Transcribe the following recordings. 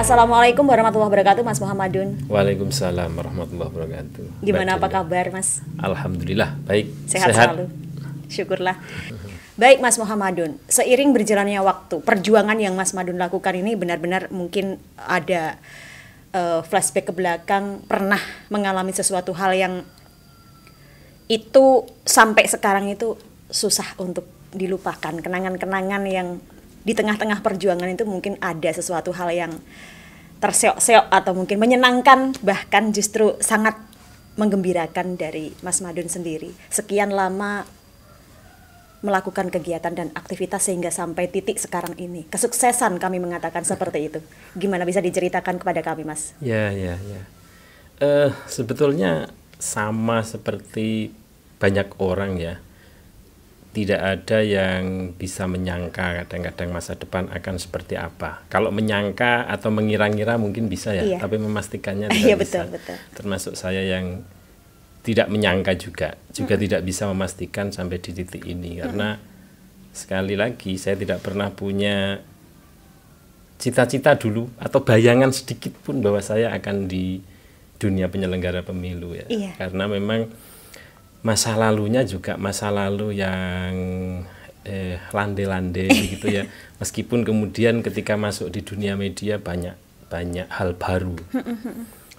Assalamualaikum warahmatullahi wabarakatuh, Mas Muhammadun. Waalaikumsalam warahmatullahi wabarakatuh. Gimana, apa kabar, Mas? Alhamdulillah, baik. Sehat selalu. Syukurlah. Baik, Mas Muhammadun. Seiring berjalannya waktu, perjuangan yang Mas Madun lakukan ini benar-benar mungkin ada flashback ke belakang, pernah mengalami sesuatu hal yang itu sampai sekarang itu susah untuk dilupakan. Kenangan-kenangan yang di tengah-tengah perjuangan itu mungkin ada sesuatu hal yang terseok-seok atau mungkin menyenangkan, bahkan justru sangat menggembirakan dari Mas Madun sendiri. Sekian lama melakukan kegiatan dan aktivitas sehingga sampai titik sekarang ini. Kesuksesan kami mengatakan seperti itu. Gimana bisa diceritakan kepada kami, Mas? Ya. Sebetulnya sama seperti banyak orang ya. Tidak ada yang bisa menyangka kadang-kadang masa depan akan seperti apa. Kalau menyangka atau mengira-ngira mungkin bisa ya, tapi memastikannya tidak bisa. Betul. Termasuk saya yang tidak menyangka juga tidak bisa memastikan sampai di titik ini. Karena sekali lagi saya tidak pernah punya cita-cita dulu atau bayangan sedikit pun bahwa saya akan di dunia penyelenggara pemilu ya. Karena memang masa lalunya juga masa lalu yang lande-lande gitu ya. Meskipun kemudian ketika masuk di dunia media banyak hal baru.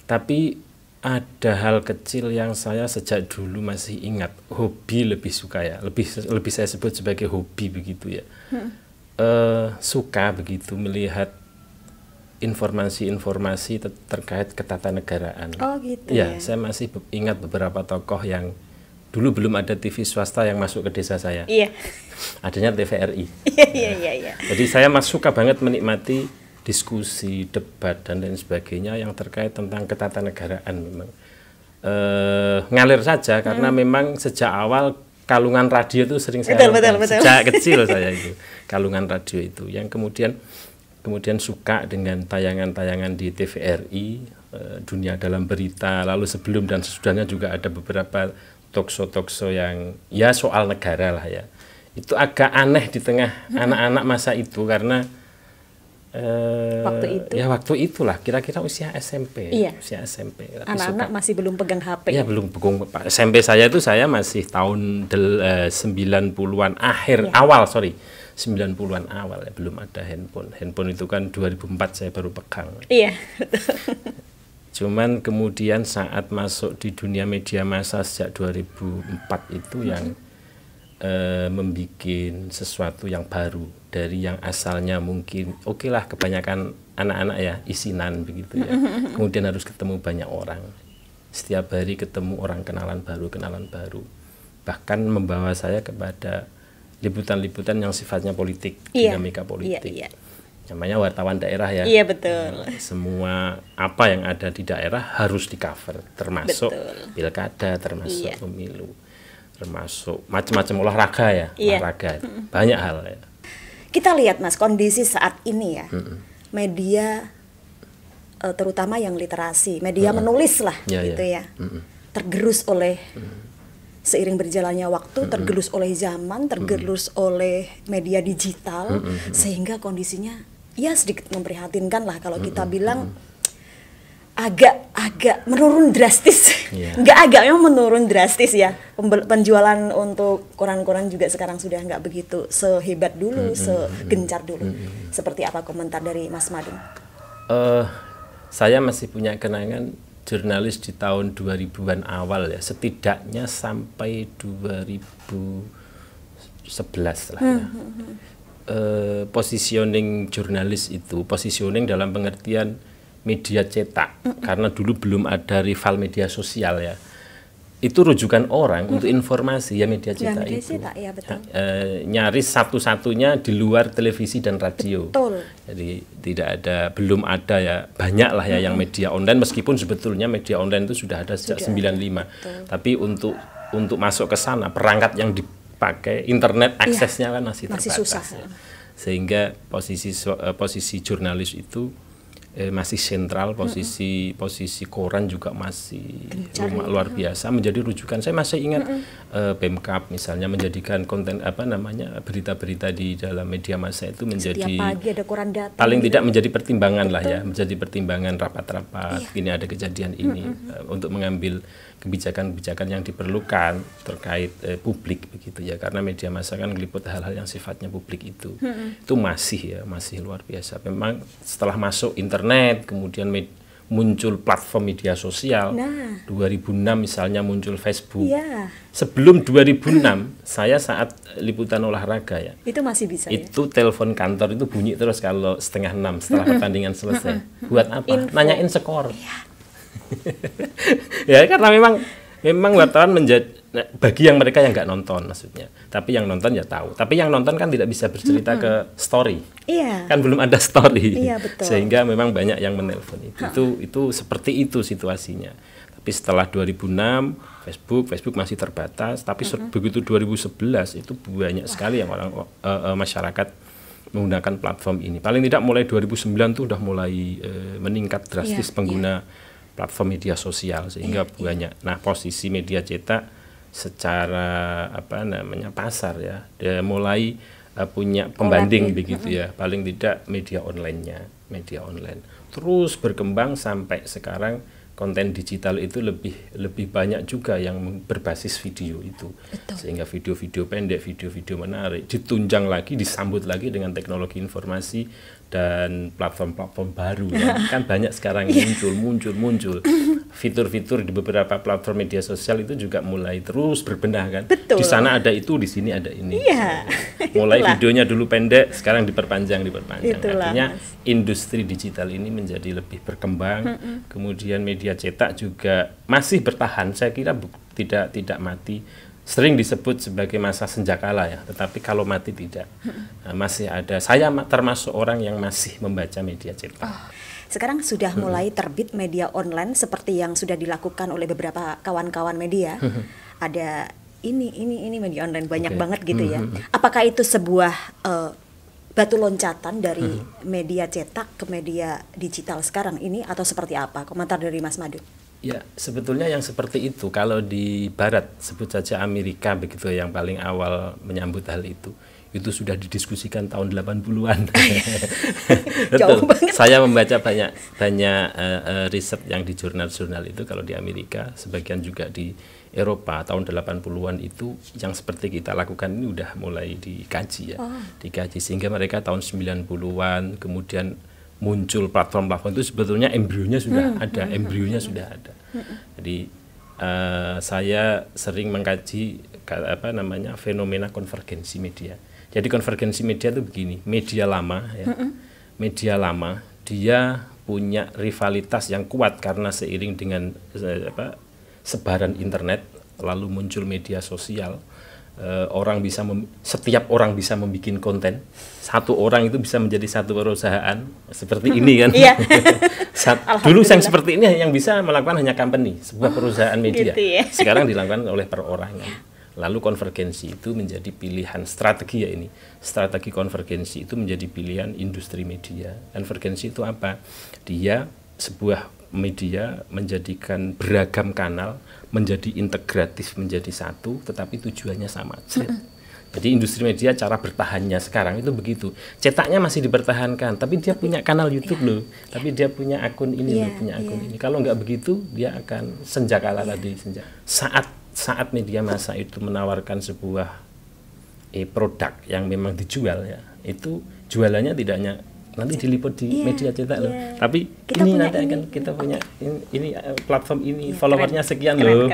Tapi ada hal kecil yang saya sejak dulu masih ingat, hobi lebih suka ya. Lebih saya sebut sebagai hobi begitu ya. Suka begitu melihat informasi-informasi terkait ketatanegaraan. Oh gitu ya. Saya masih ingat beberapa tokoh yang dulu belum ada TV swasta yang masuk ke desa saya. Iya. Adanya TVRI. Iya. Jadi saya suka banget menikmati diskusi, debat dan lain sebagainya yang terkait tentang ketatanegaraan memang. Ngalir saja karena memang sejak awal kalungan radio itu sering saya betul. Sejak kecil saya itu kalungan radio itu yang kemudian suka dengan tayangan-tayangan di TVRI, Dunia Dalam Berita, lalu sebelum dan sesudahnya juga ada beberapa talkshow yang ya soal negara lah ya. Itu agak aneh di tengah anak-anak masa itu karena waktu itulah kira-kira usia SMP. Usia SMP. Anak-anak masih belum pegang HP. Ya belum pegang. SMP saya itu saya masih tahun 90-an akhir awal 90-an awal ya, belum ada handphone. Handphone itu kan 2004 saya baru pegang. Iya, betul. Cuman kemudian saat masuk di dunia media massa sejak 2004 itu yang membuat sesuatu yang baru dari yang asalnya mungkin lah kebanyakan anak-anak ya isinan begitu ya. Kemudian harus ketemu banyak orang. Setiap hari ketemu orang kenalan baru. Bahkan membawa saya kepada liputan-liputan yang sifatnya politik, dinamika politik. Iya. Namanya wartawan daerah ya. Iya betul. Semua apa yang ada di daerah harus di cover, termasuk pilkada, termasuk pemilu, termasuk macam-macam olahraga ya, olahraga banyak hal ya. Kita lihat Mas kondisi saat ini ya, media terutama yang literasi, media menulis lah gitu ya, tergerus oleh seiring berjalannya waktu, tergerus oleh zaman, tergerus oleh media digital, sehingga kondisinya ya sedikit memprihatinkan lah kalau kita bilang agak menurun drastis. Memang menurun drastis ya. Penjualan untuk koran-koran juga sekarang sudah nggak begitu sehebat dulu, segencar dulu. Seperti apa komentar dari Mas Madun? Saya masih punya kenangan jurnalis di tahun 2000-an awal ya, setidaknya sampai 2011 lah ya. Positioning jurnalis itu, positioning dalam pengertian media cetak, karena dulu belum ada rival media sosial ya. Itu rujukan orang untuk informasi ya media cetak itu. Ya, betul. Nyaris satu-satunya di luar televisi dan radio. Betul. Jadi belum ada ya, banyak lah ya yang media online, meskipun sebetulnya media online itu sudah ada sejak 95. Tapi untuk masuk ke sana perangkat yang dipakai internet aksesnya kan masih terbatas. Susah. Ya. Sehingga posisi jurnalis itu masih sentral, posisi koran juga masih luar biasa menjadi rujukan. Saya masih ingat Pemkab misalnya menjadikan konten berita-berita di dalam media massa itu menjadi setiap pagi ada koran datang paling gitu. tidak menjadi pertimbangan lah ya, menjadi pertimbangan rapat-rapat. Ini ada kejadian ini untuk mengambil kebijakan-kebijakan yang diperlukan terkait publik begitu ya, karena media massa kan meliput hal-hal yang sifatnya publik itu masih luar biasa. Memang setelah masuk internet kemudian muncul platform media sosial. 2006 misalnya muncul Facebook. Sebelum 2006 saya saat liputan olahraga ya, itu masih bisa itu telepon kantor itu bunyi terus kalau 5:30 setelah pertandingan selesai. Buat apa? Nanyain skor. Ya karena memang wartawan menjadi bagi yang mereka yang nggak nonton maksudnya, tapi yang nonton ya tahu. Tapi yang nonton kan tidak bisa bercerita ke story, kan belum ada story, betul. Sehingga memang banyak yang menelpon itu seperti itu situasinya. Tapi setelah 2006 Facebook masih terbatas, tapi begitu 2011 itu banyak sekali yang orang masyarakat menggunakan platform ini. Paling tidak mulai 2009 tuh udah mulai meningkat drastis pengguna platform media sosial sehingga banyak. Nah, posisi media cetak secara pasar ya, dia mulai punya pembanding begitu ya. Paling tidak media online terus berkembang sampai sekarang. Konten digital itu lebih banyak juga yang berbasis video itu. Sehingga video-video pendek, video-video menarik ditunjang lagi, disambut lagi dengan teknologi informasi dan platform-platform baru ya. Kan banyak sekarang muncul fitur-fitur di beberapa platform media sosial itu juga mulai terus berbenah kan. Di sana ada itu, di sini ada ini. Mulai videonya dulu pendek, sekarang diperpanjang. Artinya industri digital ini menjadi lebih berkembang. Kemudian media cetak juga masih bertahan. Saya kira tidak mati. Sering disebut sebagai masa senjakala ya, tetapi kalau mati tidak. Masih ada. Saya termasuk orang yang masih membaca media cetak. Sekarang sudah mulai terbit media online seperti yang sudah dilakukan oleh beberapa kawan-kawan media. Ada ini media online banyak banget gitu ya. Apakah itu sebuah batu loncatan dari media cetak ke media digital sekarang ini atau seperti apa? Komentar dari Mas Madu. Ya, sebetulnya yang seperti itu kalau di barat, sebut saja Amerika begitu yang paling awal menyambut hal itu sudah didiskusikan tahun 80-an. Betul. Saya membaca banyak riset yang di jurnal-jurnal itu kalau di Amerika, sebagian juga di Eropa tahun 80-an itu yang seperti kita lakukan ini udah mulai dikaji ya. Dikaji sehingga mereka tahun 90-an kemudian muncul platform-platform itu sebetulnya embrionya sudah ada. Jadi saya sering mengkaji fenomena konvergensi media. Jadi konvergensi media itu begini, media lama dia punya rivalitas yang kuat karena seiring dengan sebaran internet lalu muncul media sosial. Setiap orang bisa membuat konten. Satu orang itu bisa menjadi satu perusahaan seperti ini kan. Dulu yang seperti ini yang bisa melakukan hanya company, sebuah perusahaan media. Gitu ya. Sekarang dilakukan oleh perorangan. Lalu konvergensi itu menjadi pilihan strategi ya ini. Strategi konvergensi itu menjadi pilihan industri media. Konvergensi itu apa? Dia sebuah media menjadikan beragam kanal menjadi integratif menjadi satu, tetapi tujuannya sama. Jadi industri media cara bertahannya sekarang itu begitu. Cetaknya masih dipertahankan, tapi dia punya kanal YouTube loh, tapi dia punya akun ini, punya akun ini. Kalau nggak begitu, dia akan senjakala tadi. Saat media massa itu menawarkan sebuah produk yang memang dijual ya, itu jualannya tidak hanya nanti diliput di media cetak loh, tapi ini nanti akan kita punya ini platform ini followernya sekian loh.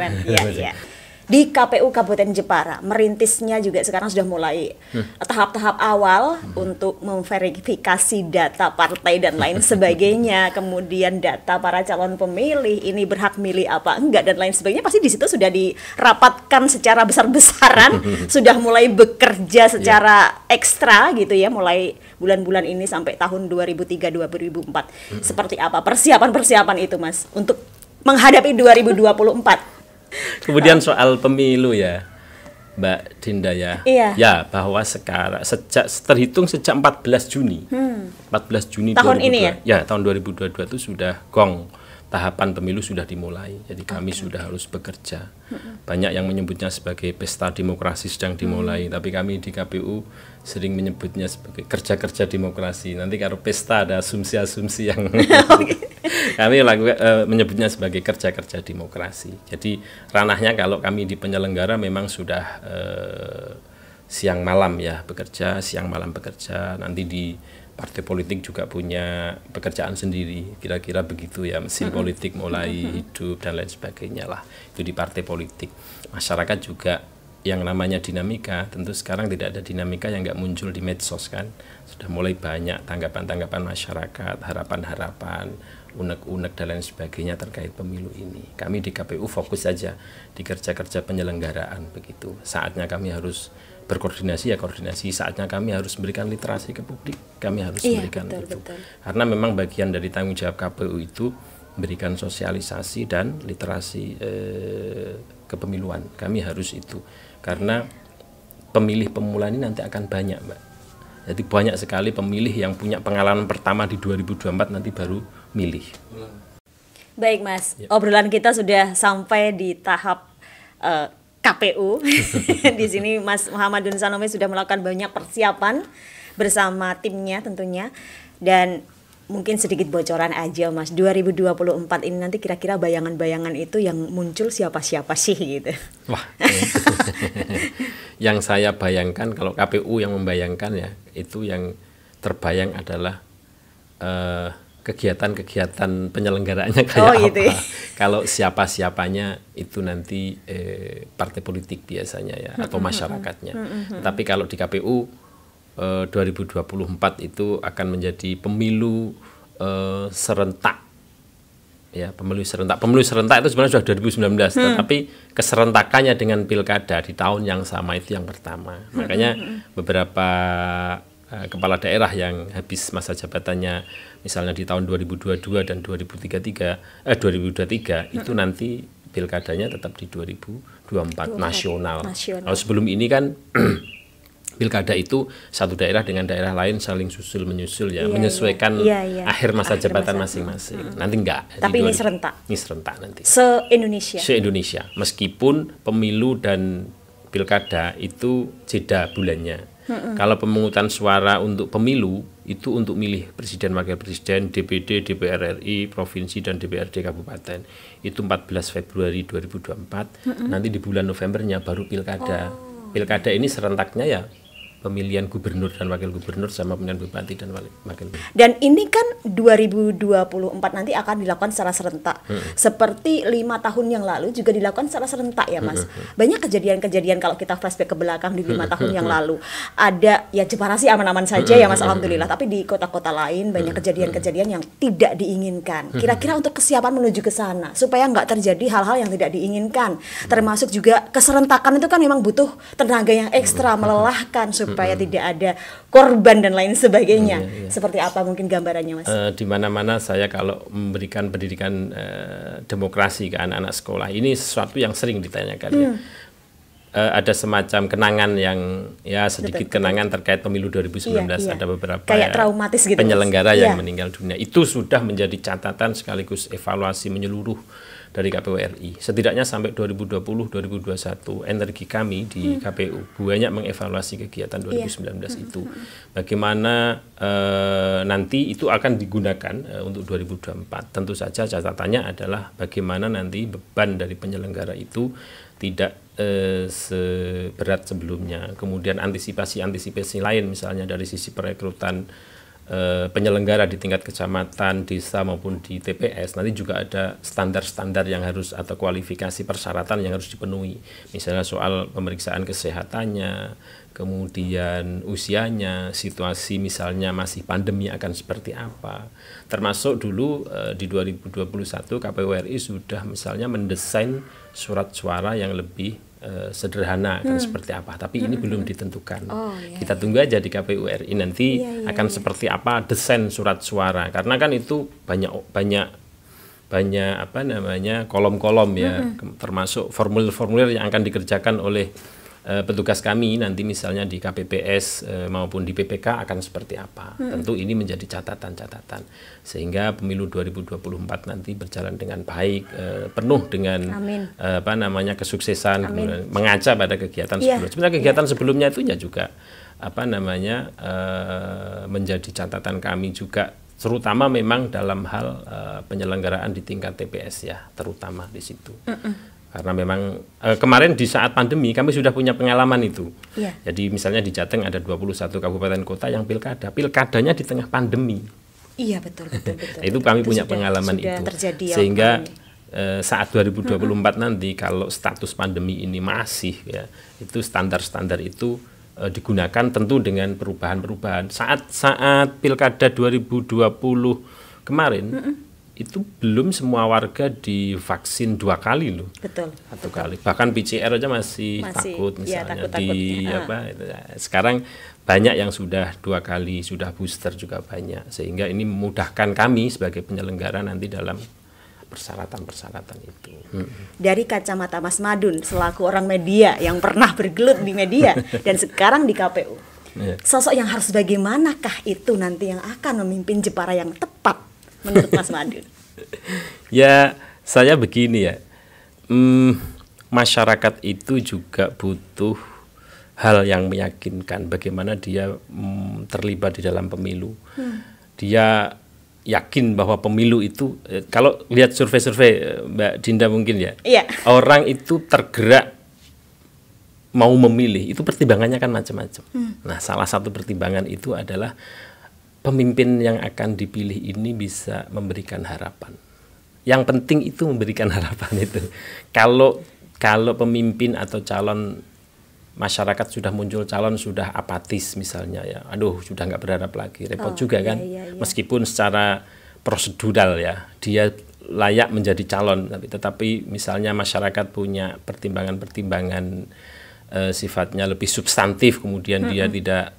Di KPU Kabupaten Jepara merintisnya juga sekarang sudah mulai tahap-tahap awal untuk memverifikasi data partai dan lain sebagainya, kemudian data para calon pemilih ini berhak milih apa enggak dan lain sebagainya, pasti di situ sudah dirapatkan secara besar-besaran, sudah mulai bekerja secara ekstra gitu ya, mulai bulan-bulan ini sampai tahun 2003-2004. Seperti apa persiapan-persiapan itu Mas untuk menghadapi 2024? Kemudian soal pemilu ya, Mbak Dinda ya. Iya. Ya, bahwa sekarang terhitung sejak 14 Juni. 14 Juni Tahun 2002, ini ya? Ya, tahun 2022 itu sudah gong, tahapan pemilu sudah dimulai. Jadi kami sudah harus bekerja. Banyak yang menyebutnya sebagai pesta demokrasi sedang dimulai, tapi kami di KPU sering menyebutnya sebagai kerja-kerja demokrasi. Nanti kalau pesta ada asumsi-asumsi yang kami menyebutnya sebagai kerja-kerja demokrasi. Jadi ranahnya kalau kami di penyelenggara memang sudah siang malam ya bekerja, siang malam bekerja. Nanti di partai politik juga punya pekerjaan sendiri, kira-kira begitu ya, mesin politik mulai hidup dan lain sebagainya lah. Itu di partai politik. Masyarakat juga yang namanya dinamika, tentu sekarang tidak ada dinamika yang nggak muncul di medsos kan. Sudah mulai banyak tanggapan-tanggapan masyarakat, harapan-harapan, unek-unek dan lain sebagainya terkait pemilu ini. Kami di KPU fokus saja di kerja-kerja penyelenggaraan begitu. Saatnya kami harus berkoordinasi ya koordinasi, saatnya kami harus memberikan literasi ke publik, kami harus memberikan itu. Karena memang bagian dari tanggung jawab KPU itu memberikan sosialisasi dan literasi kepemiluan. Kami harus itu. Karena pemilih pemula ini nanti akan banyak, Mbak. Jadi banyak sekali pemilih yang punya pengalaman pertama di 2024 nanti baru milih. Baik Mas, obrolan kita sudah sampai di tahap KPU. Di sini Mas Muhammad Sanome sudah melakukan banyak persiapan bersama timnya tentunya. Dan mungkin sedikit bocoran aja Mas, 2024 ini nanti kira-kira bayangan-bayangan itu yang muncul siapa-siapa sih gitu. Wah, yang saya bayangkan kalau KPU yang membayangkan ya, itu yang terbayang adalah kegiatan-kegiatan penyelenggaraannya kayak gitu ya? apa. Kalau siapa-siapanya itu nanti partai politik biasanya ya, atau masyarakatnya. Tapi kalau di KPU 2024 itu akan menjadi pemilu serentak. Ya, pemilu serentak. Pemilu serentak itu sebenarnya sudah 2019, tetapi keserentakannya dengan pilkada di tahun yang sama itu yang pertama. Makanya beberapa kepala daerah yang habis masa jabatannya misalnya di tahun 2022 dan 2023 itu nanti pilkadanya tetap di 2024 nasional. Kalau sebelum ini kan pilkada itu satu daerah dengan daerah lain saling susul menyusul ya, menyesuaikan akhir masa jabatan masing-masing. Nanti enggak. Tapi ini serentak. Ini serentak nanti. Se-Indonesia. Se-Indonesia. Meskipun pemilu dan pilkada itu jeda bulannya. Kalau pemungutan suara untuk pemilu itu untuk milih presiden, wakil presiden, DPD, DPR RI, provinsi dan DPRD kabupaten itu 14 Februari 2024. Nanti di bulan Novembernya baru pilkada. Pilkada ini serentaknya ya pemilihan gubernur dan wakil gubernur sama pemilihan bupati dan wakil bupati. Dan ini kan 2024 nanti akan dilakukan secara serentak. Seperti 5 tahun yang lalu juga dilakukan secara serentak ya Mas. Banyak kejadian-kejadian kalau kita flashback ke belakang di 5 tahun yang lalu. Ada ya Jepara sih aman-aman saja ya Mas, alhamdulillah. Tapi di kota-kota lain banyak kejadian-kejadian yang tidak diinginkan. Kira-kira untuk kesiapan menuju ke sana supaya nggak terjadi hal-hal yang tidak diinginkan. Termasuk juga keserentakan itu kan memang butuh tenaga yang ekstra, melelahkan supaya tidak ada korban dan lain sebagainya. Seperti apa mungkin gambarannya Mas? Di mana-mana saya kalau memberikan pendidikan demokrasi ke anak-anak sekolah, ini sesuatu yang sering ditanyakan. Ada semacam kenangan yang ya sedikit kenangan terkait pemilu 2019. Ada beberapa kayak traumatis gitu, penyelenggara yang meninggal dunia. Itu sudah menjadi catatan sekaligus evaluasi menyeluruh dari KPU RI. Setidaknya sampai 2020-2021 energi kami di KPU banyak mengevaluasi kegiatan 2019 itu. Bagaimana nanti itu akan digunakan untuk 2024. Tentu saja catatannya adalah bagaimana nanti beban dari penyelenggara itu tidak seberat sebelumnya. Kemudian antisipasi lain misalnya dari sisi perekrutan penyelenggara di tingkat kecamatan, desa maupun di TPS, nanti juga ada standar-standar yang harus atau kualifikasi persyaratan yang harus dipenuhi. Misalnya soal pemeriksaan kesehatannya, kemudian usianya, situasi misalnya masih pandemi akan seperti apa. Termasuk dulu di 2021 KPU RI sudah misalnya mendesain surat suara yang lebih sederhana akan seperti apa, tapi ini belum ditentukan. Kita tunggu aja di KPU RI nanti akan seperti apa desain surat suara, karena kan itu banyak apa namanya kolom-kolom ya, termasuk formulir-formulir yang akan dikerjakan oleh petugas kami nanti misalnya di KPPS maupun di PPK akan seperti apa. Tentu ini menjadi catatan-catatan sehingga pemilu 2024 nanti berjalan dengan baik, penuh dengan kesuksesan, mengaca pada kegiatan sebelumnya. Sebenarnya kegiatan sebelumnya itu ya juga menjadi catatan kami juga, terutama memang dalam hal penyelenggaraan di tingkat TPS ya, terutama di situ. Karena memang kemarin di saat pandemi kami sudah punya pengalaman itu. Jadi misalnya di Jateng ada 21 kabupaten kota yang pilkadanya di tengah pandemi. Iya betul. Itu kami punya pengalaman itu. Sehingga saat 2024 nanti kalau status pandemi ini masih ya, itu standar-standar itu digunakan tentu dengan perubahan-perubahan. Saat pilkada 2020 kemarin itu belum semua warga divaksin 2 kali loh. Betul. 1 kali. Bahkan PCR aja masih takut misalnya Sekarang banyak yang sudah 2 kali, sudah booster juga banyak. Sehingga ini memudahkan kami sebagai penyelenggara nanti dalam persyaratan-persyaratan itu. Dari kacamata Mas Madun selaku orang media yang pernah bergelut di media dan sekarang di KPU. Sosok yang harus bagaimanakah itu nanti yang akan memimpin Jepara yang tepat menurut Mas Madun? Ya, saya begini ya. Masyarakat itu juga butuh hal yang meyakinkan bagaimana dia terlibat di dalam pemilu. Dia yakin bahwa pemilu itu, kalau lihat survei-survei Mbak Dinda mungkin ya, orang itu tergerak mau memilih, itu pertimbangannya kan macam-macam. Nah, salah satu pertimbangan itu adalah pemimpin yang akan dipilih ini bisa memberikan harapan. Yang penting itu memberikan harapan itu. Kalau pemimpin atau calon masyarakat sudah muncul calon sudah apatis misalnya ya, aduh sudah nggak berharap lagi, repot juga kan. Meskipun secara prosedural ya dia layak menjadi calon, tetapi misalnya masyarakat punya pertimbangan-pertimbangan sifatnya lebih substantif, kemudian dia tidak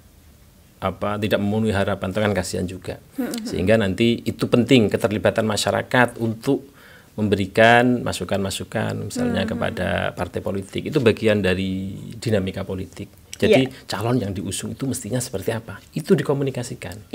memenuhi harapan, itu kan kasihan juga. Sehingga nanti itu penting keterlibatan masyarakat untuk memberikan masukan-masukan misalnya kepada partai politik. Itu bagian dari dinamika politik. Jadi calon yang diusung itu mestinya seperti apa? Itu dikomunikasikan.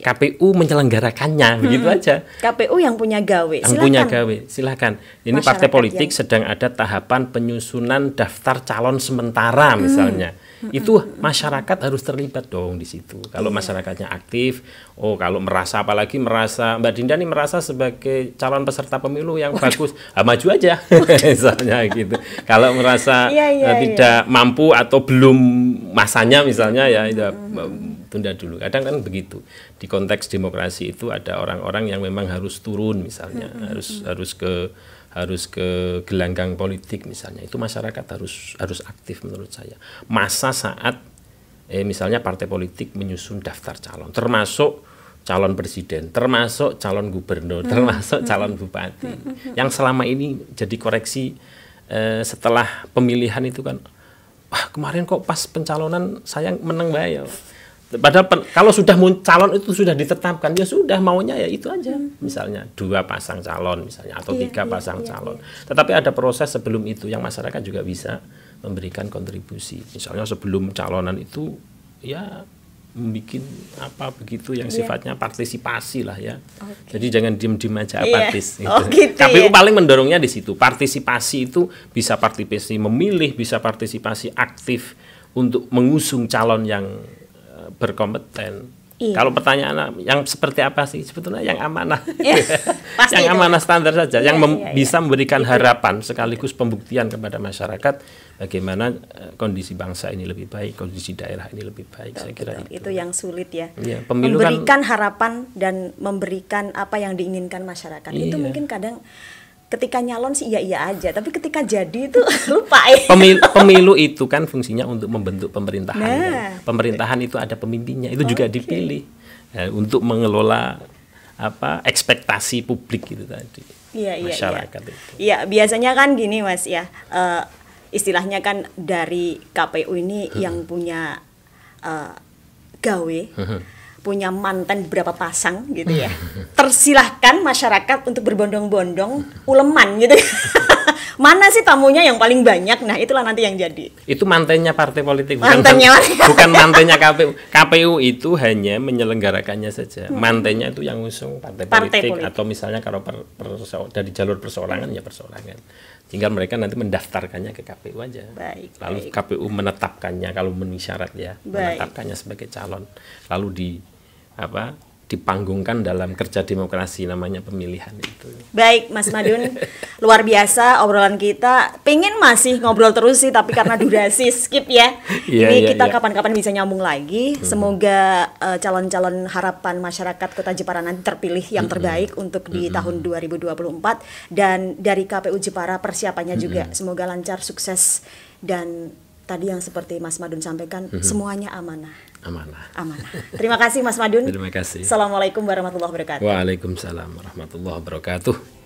KPU menyelenggarakannya, begitu aja. KPU yang punya gawe. Yang punya gawe, silakan. Ini masyarakat partai politik sedang ada tahapan penyusunan daftar calon sementara misalnya. Itu masyarakat harus terlibat dong di situ. Kalau masyarakatnya aktif, kalau apalagi merasa Mbak Dinda nih merasa sebagai calon peserta pemilu yang bagus, maju aja misalnya gitu. Kalau merasa tidak mampu atau belum masanya misalnya ya tunda dulu. Kadang kan begitu. Di konteks demokrasi itu ada orang-orang yang memang harus turun misalnya, harus ke gelanggang politik misalnya. Itu masyarakat harus aktif menurut saya. Masa saat misalnya partai politik menyusun daftar calon, termasuk calon presiden, termasuk calon gubernur, termasuk calon bupati. Yang selama ini jadi koreksi setelah pemilihan itu kan, kemarin kok pas pencalonan saya menang bayar. Padahal kalau sudah calon itu sudah ditetapkan, ya sudah maunya ya itu aja. Misalnya 2 pasang calon misalnya atau 3 pasang calon. Tetapi ada proses sebelum itu yang masyarakat juga bisa memberikan kontribusi. Misalnya sebelum calonan itu ya membuat begitu yang sifatnya partisipasi lah ya. Jadi jangan diem-diem aja apatis. Gitu. KPU paling mendorongnya di situ. Partisipasi itu bisa partisipasi memilih, bisa partisipasi aktif untuk mengusung calon yang berkompeten. Kalau pertanyaan yang seperti apa sih sebetulnya yang amanah, yang amanah standar saja, yang bisa memberikan harapan sekaligus pembuktian kepada masyarakat bagaimana kondisi bangsa ini lebih baik, kondisi daerah ini lebih baik. Saya kira itu yang sulit ya. Memberikan harapan dan memberikan apa yang diinginkan masyarakat. Itu mungkin kadang ketika nyalon sih iya aja, tapi ketika jadi itu lupa ya. Pemilu itu kan fungsinya untuk membentuk pemerintahan. Pemerintahan itu ada pemimpinnya, itu juga dipilih untuk mengelola ekspektasi publik itu tadi. Masyarakat itu. Iya, biasanya kan gini Mas ya. Istilahnya kan dari KPU ini yang punya gawe, punya mantan beberapa pasang gitu ya. Tersilahkan masyarakat untuk berbondong-bondong uleman gitu. Mana sih tamunya yang paling banyak? Nah, itulah nanti yang jadi. Itu mantennya partai politik, Mantennya. bukan mantennya KPU. KPU itu hanya menyelenggarakannya saja. Mantennya itu yang ngusung partai politik. Atau misalnya kalau dari jalur perseorangan ya perseorangan. Tinggal mereka nanti mendaftarkannya ke KPU aja. Lalu KPU menetapkannya kalau memenuhi syarat ya, menetapkannya sebagai calon. Lalu dipanggungkan dalam kerja demokrasi namanya pemilihan itu. Baik, Mas Madun, luar biasa obrolan kita. Pengen masih ngobrol terus sih, tapi karena durasi skip ya. Ini kita kapan-kapan bisa nyambung lagi. Semoga calon-calon harapan masyarakat Kota Jepara nanti terpilih yang terbaik untuk di tahun 2024. Dan dari KPU Jepara persiapannya juga semoga lancar, sukses, dan tadi yang seperti Mas Madun sampaikan, semuanya amanah. Amanah. Terima kasih Mas Madun. Terima kasih. Assalamualaikum warahmatullahi wabarakatuh. Waalaikumsalam warahmatullahi wabarakatuh.